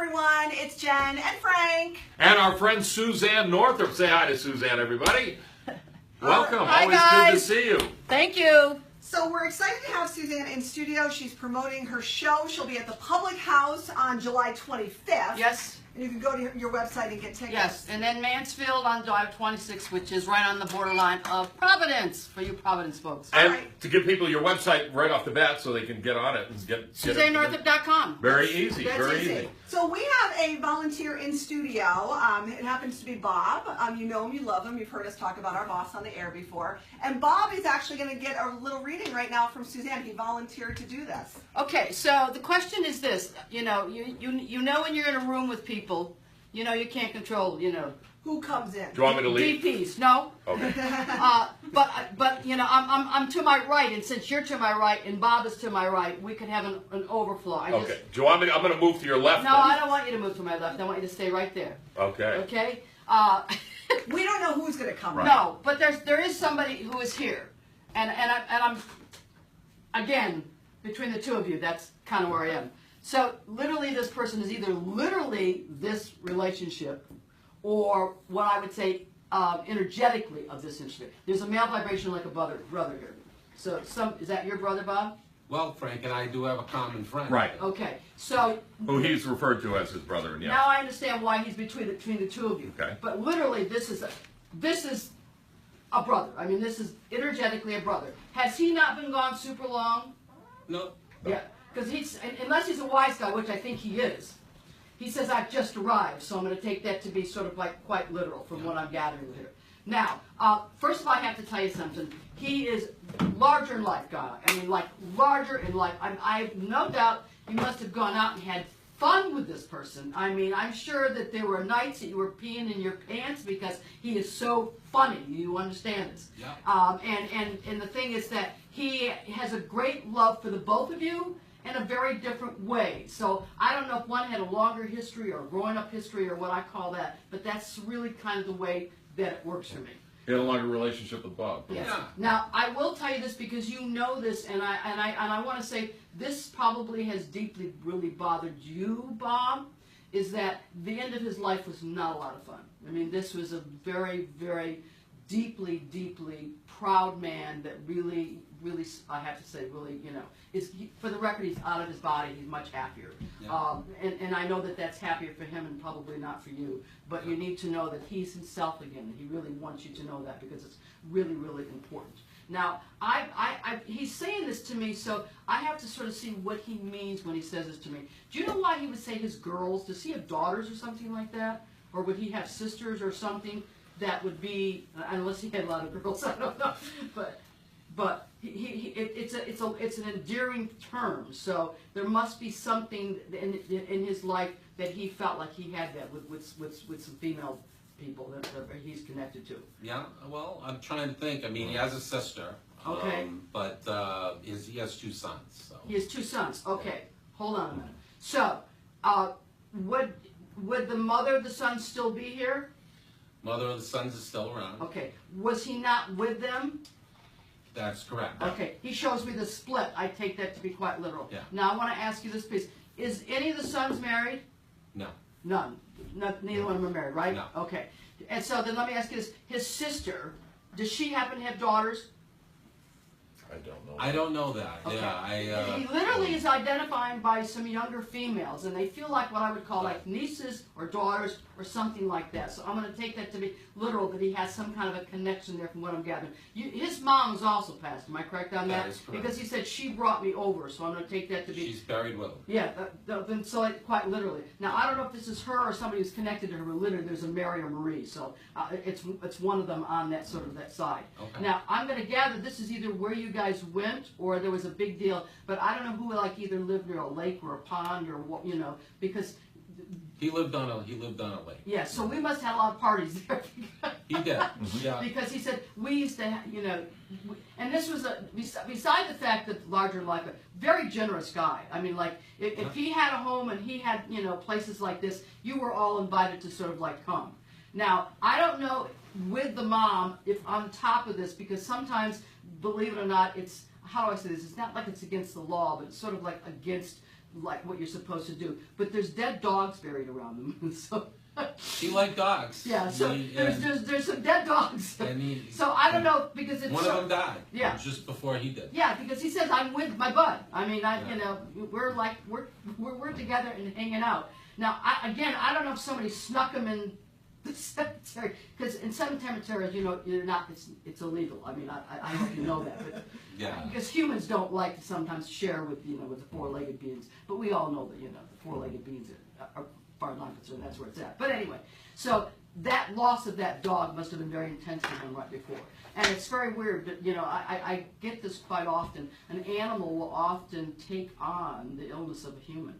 everyone, it's Jen and Frank. And our friend Suzane Northrop. Say hi to Suzane, everybody. Welcome. Hi, Always guys. good to see you. Thank you. So we're excited to have Suzane in studio. She's promoting her show. She'll be at the Public House on July 25th. Yes. And you can go to your website and get tickets. Yes, and then Mansfield on July 26th, which is right on the borderline of Providence, for you Providence folks. And to give people your website right off the bat so they can get on it and get SuzaneNorthrop.com. Very easy, That's very easy. So we have a volunteer in studio. It happens to be Bob. You know him, you love him. You've heard us talk about our boss on the air before. And Bob is actually going to get a little reading right now from Suzane. He volunteered to do this. Okay, so the question is this. You know when you're in a room with people, you can't control, Who comes in? Do you want me to leave? DPs, no. Okay. But I'm to my right, and since you're to my right and Bob is to my right, we could have an overflow. Okay. Do you want me? I'm going to move to your left. No, then. I don't want you to move to my left. I want you to stay right there. Okay. Okay. We don't know who's going to come. Right. No, but there is somebody who is here, and I'm again between the two of you. That's kind of where I am. So literally, this person is either literally this relationship, or what I would say energetically of this relationship. There's a male vibration like a brother here. So is that your brother, Bob? Well, Frank and I do have a common friend. Right. Okay. So Who he's referred to as his brother, and yes. now I understand why he's between the two of you. Okay. But literally, this is a brother. I mean, this is energetically a brother. Has he not been gone super long? No. Yeah. Because unless he's a wise guy, which I think he is, he says, I've just arrived, so I'm going to take that to be sort of like quite literal from what I'm gathering here. Now, first of all, I have to tell you something. He is larger in life, guy. I mean, like, larger in life. I have no doubt you must have gone out and had fun with this person. I mean, I'm sure that there were nights that you were peeing in your pants because he is so funny. You understand this? Yeah. And the thing is that he has a great love for the both of you, in a very different way. So I don't know if one had a longer history or growing up history or what I call that, but that's really kind of the way that it works for me. He had a longer relationship with Bob. Yes. Yeah. Now I will tell you this because you know this, and I want to say this probably has deeply really bothered you, Bob. Is that the end of his life was not a lot of fun. I mean, this was a very, very deeply proud man that really, I have to say, really, for the record, he's out of his body. He's much happier. Yeah. And I know that that's happier for him and probably not for you. But you need to know that he's himself again. And he really wants you to know that because it's really, really important. Now, he's saying this to me, so I have to sort of see what he means when he says this to me. Do you know why he would say his girls? Does he have daughters or something like that? Or would he have sisters or something that would be, unless he had a lot of girls, I don't know. But it's an endearing term. So there must be something in his life that he felt like he had that with some female people that he's connected to. Yeah. Well, I'm trying to think. I mean, he has a sister. Okay. But he has two sons. So. He has two sons. Okay. Hold on a minute. So, would the mother of the sons still be here? Mother of the sons is still around. Okay. Was he not with them? That's correct. Okay. He shows me the split. I take that to be quite literal. Yeah. Now I want to ask you this, please. Is any of the sons married? No. None. Neither one of them are married, right? No. Okay. And so then let me ask you this. His sister, does she happen to have daughters? I don't know. I don't know that. Okay. Yeah. He literally is identifying by some younger females, and they feel like what I would call like nieces or daughters or something like that. So I'm going to take that to be literal, that he has some kind of a connection there from what I'm gathering. His mom was also passed. Am I correct on that? That is correct. Because he said she brought me over, so I'm going to take that to be. She's buried with him. Yeah, then so quite literally. Now I don't know if this is her or somebody who's connected to her, but literally there's a Mary or Marie, so it's one of them on that sort of that side. Okay. Now I'm going to gather this is either where you guys went or there was a big deal, but I don't know who like either lived near a lake or a pond or what, because. He lived on a lake. Yeah, so we must have had a lot of parties there. He did. Yeah. Because he said we used to, and this was beside the fact that larger in life, a very generous guy. I mean, like if he had a home and he had places like this, you were all invited to sort of like come. Now I don't know with the mom if on top of this, because sometimes, believe it or not, it's how do I say this? It's not like it's against the law, but it's sort of like against like what you're supposed to do. But there's dead dogs buried around them, so. He liked dogs. Yeah, so there's some dead dogs. And so I don't know because it's one of them died. Yeah. Just before he did. Yeah, because he says I'm with my bud. I mean, Yeah. you know, we're together and hanging out. Now, I don't know if somebody snuck him in the cemetery, because in cemeteries, you know, you're not. It's illegal. I mean, I hope you know that, but Yeah. because humans don't like to sometimes share with with the four-legged beings, but we all know that the four-legged beings are, as far as I'm concerned, that's where it's at. But anyway, so that loss of that dog must have been very intense for him right before. And it's very weird, but I get this quite often. An animal will often take on the illness of a human.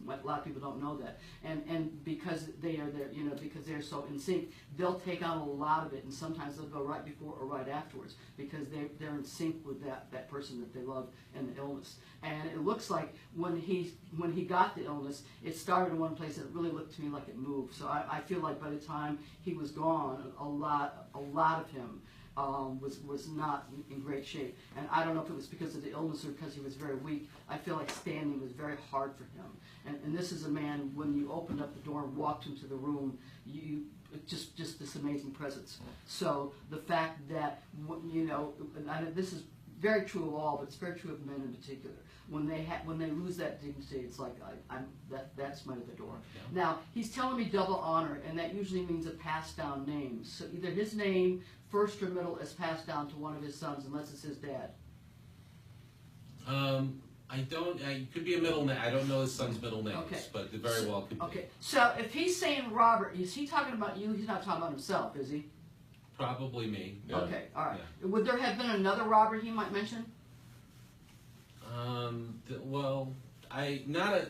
A lot of people don't know that. And because they are there, because they're so in sync, they'll take on a lot of it, and sometimes they'll go right before or right afterwards because they're in sync with that person that they love and the illness. And it looks like when he got the illness, it started in one place and it really looked to me like it moved. So I feel like by the time he was gone, a lot of him was not in great shape. And I don't know if it was because of the illness or because he was very weak. I feel like standing was very hard for him. And this is a man, when you opened up the door and walked into the room, just this amazing presence. So the fact that, and this is very true of all, but it's very true of men in particular. When they lose that dignity, it's like that's my the door. Yeah. Now he's telling me double honor, and that usually means a passed down name. So either his name, first or middle, is passed down to one of his sons, unless it's his dad. It could be a middle name. I don't know his son's middle names, Okay. but it very well could be. Okay, so if he's saying Robert, is he talking about you? He's not talking about himself, is he? Probably me. Yeah. Okay, all right. Yeah. Would there have been another Robert he might mention?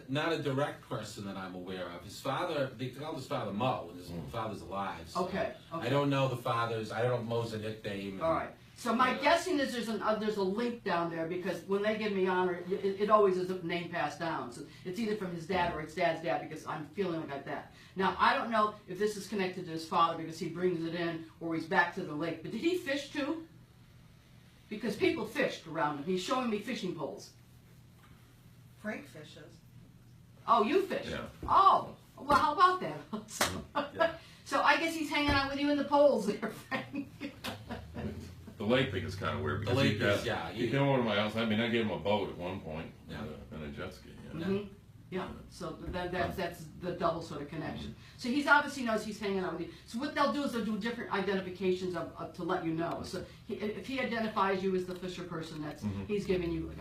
Not a direct person that I'm aware of. His father, they called his father Mo, and his father's alive. So Okay. I don't know the father's. I don't know if Mo's a nickname. All right. So my guessing is there's a link down there, because when they give me honor, it always is a name passed down. So it's either from his dad or it's dad's dad, because I'm feeling like that. Now I don't know if this is connected to his father because he brings it in, or he's back to the lake. But did he fish too? Because people fished around him. He's showing me fishing poles. Frank fishes. Oh, you fish? Yeah. Oh, well, how about that? So I guess he's hanging out with you in the poles there, Frank. The lake thing is kind of weird because The lake he got, is, yeah, he came over to my house. I mean, I gave him a boat at one point, Yeah. and a jet ski. Mhm. Yeah, so that's the double sort of connection. So he's obviously knows he's hanging out with you. So what they'll do is they'll do different identifications of to let you know. So if he identifies you as the Fisher person, that's he's giving you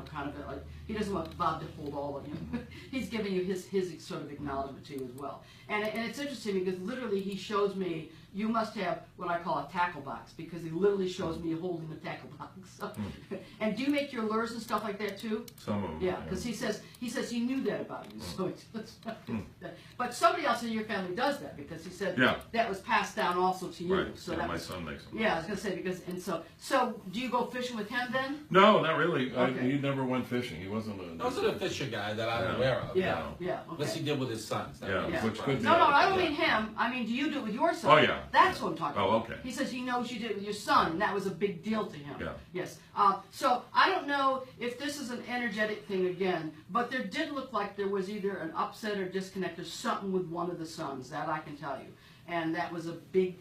kind of like, he doesn't want Bob to hold all of you. He's giving you his sort of acknowledgement to you as well. And it's interesting because literally he shows me you must have what I call a tackle box, because he literally shows me holding the tackle box. So, and do you make your lures and stuff like that too? Some of them. Yeah, because he says he knew that about you. So but somebody else in your family does that, because he said that was passed down also to you. Right. So yeah, that my was, son makes them. yeah, I was gonna say so do you go fishing with him then? No, not really. Okay. He never went fishing. He wasn't a fisher guy that I'm aware of. Yeah, No. yeah. Unless he Okay. did with his sons. That Yeah, would be which could surprising. be. No, I don't Yeah. mean him. I mean, do you do it with your son? Oh, yeah. That's what I'm talking Oh, about. okay. He says he knows you did it with your son, and that was a big deal to him. Yeah. Yes. So I don't know if this is an energetic thing again, but there did look like there was either an upset or disconnect or something with one of the sons. That I can tell you, and that was a big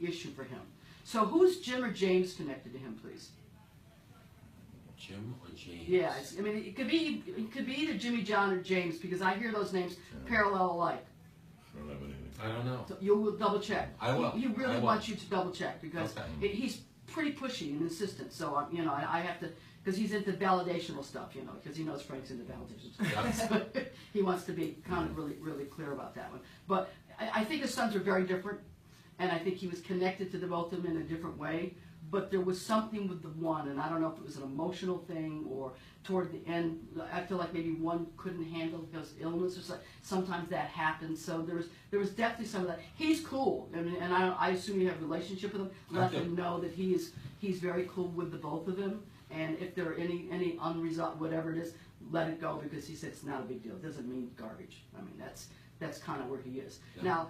issue for him. So who's Jim or James connected to him, please? Jim or James? Yeah, it could be either Jimmy, John, or James, because I hear those names parallel alike. I don't have anything. I don't know. So you'll double check. I will. He really I will. wants you to double check, because Okay. he's pretty pushy and insistent. So I have to, because he's into validational stuff, because he knows Frank's into validation stuff. So he wants to be kind of really, really clear about that one. But I think his sons are very different, and I think he was connected to the both of them in a different way. But there was something with the one, and I don't know if it was an emotional thing or toward the end, I feel like maybe one couldn't handle because illness or something. Sometimes that happens. So there was definitely some of that. He's cool, and I assume you have a relationship with him. Let them know that he's very cool with the both of them. And if there are any unresolved whatever it is, let it go, because he said it's not a big deal. It doesn't mean garbage. I mean that's kind of where he is. Yeah. Now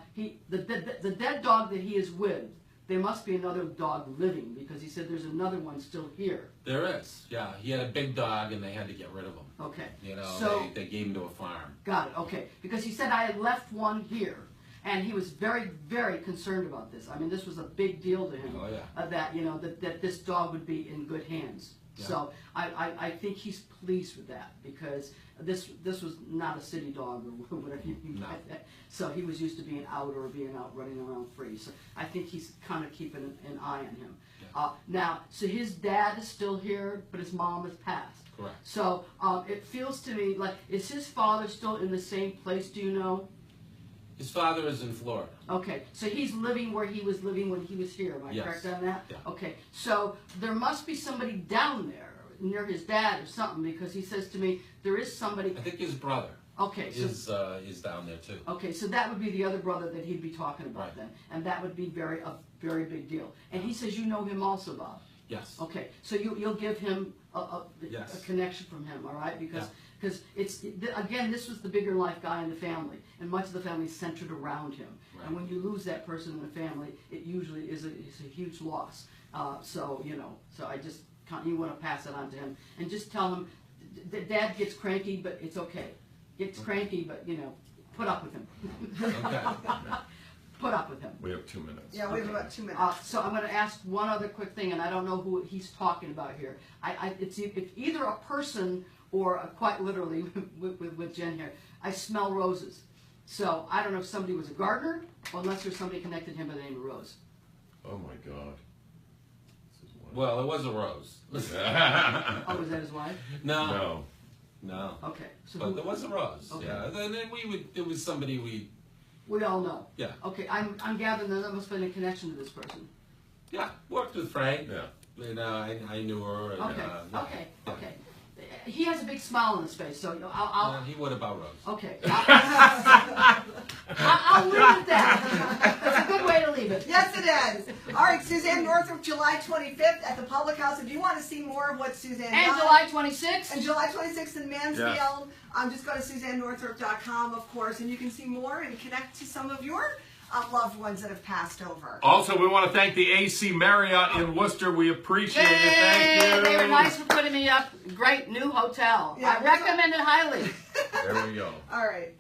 the dead dog that he is with, there must be another dog living, because he said there's another one still here. There is, yeah. He had a big dog, and they had to get rid of him. Okay. You know, So, they gave him to a farm. got it, okay. Because he said I had left one here, and he was very, very concerned about this. I mean, this was a big deal to him. Oh, yeah. That, you know, that this dog would be in good hands. Yeah. So I think he's pleased with that, because this was not a city dog or whatever you No. So he was used to being out or being out running around free. So I think he's kind of keeping an eye on him. Yeah. Now, so his dad is still here, but his mom has passed. Correct. So it feels to me like, is his father still in the same place, do you know? His father is in Florida. Okay, so he's living where he was living when he was here, am I Yes. correct on that? Yeah. Okay, so there must be somebody down there near his dad or something, because he says to me, there is somebody, I think his brother okay, so, is down there too. okay, so that would be the other brother that he'd be talking about Right. then, and that would be a very big deal. And he says you know him also, Bob. Yes. Okay, so you'll give him a Yes. connection from him, all right? Because again, this was the bigger life guy in the family, and much of the family centered around him. Right. And when you lose that person in the family, it usually is a huge loss. So you know, so I just you want to pass it on to him, and just tell him that Dad gets cranky, but it's okay. Gets cranky, but you know, put up with him. Okay. Put up with him. We have 2 minutes. Yeah, we have about 2 minutes. So I'm going to ask one other quick thing, and I don't know who he's talking about here. It's either a person or quite literally with Jen here. I smell roses. So I don't know if somebody was a gardener, or unless there's somebody connected to him by the name of Rose. Oh my God. This is one. Well, it was a rose. Oh, was that his wife? No. No. No. Okay. So But there was a rose. Okay. Yeah. And then it was somebody we all know. Yeah. Okay, I'm gathering that must have been a connection to this person. Yeah, worked with Frank. Yeah. And I knew her. And, Okay, yeah. okay, Yeah. okay. He has a big smile on his face, so I'll He would about Rose. okay. I'll leave it at that. That's a good way to leave it. Yes, it is. All right, Suzane Northrop, July 25th at the Public House. If you want to see more of what Suzane And does, July 26th. and July 26th in Mansfield, just go to SuzanneNorthrop.com, of course, and you can see more and connect to some of your loved ones that have passed over. Also, we want to thank the AC Marriott in Worcester. We appreciate it. Thank you. They were nice for putting me up. Great new hotel. Yeah, I recommend it highly. There we go. All right.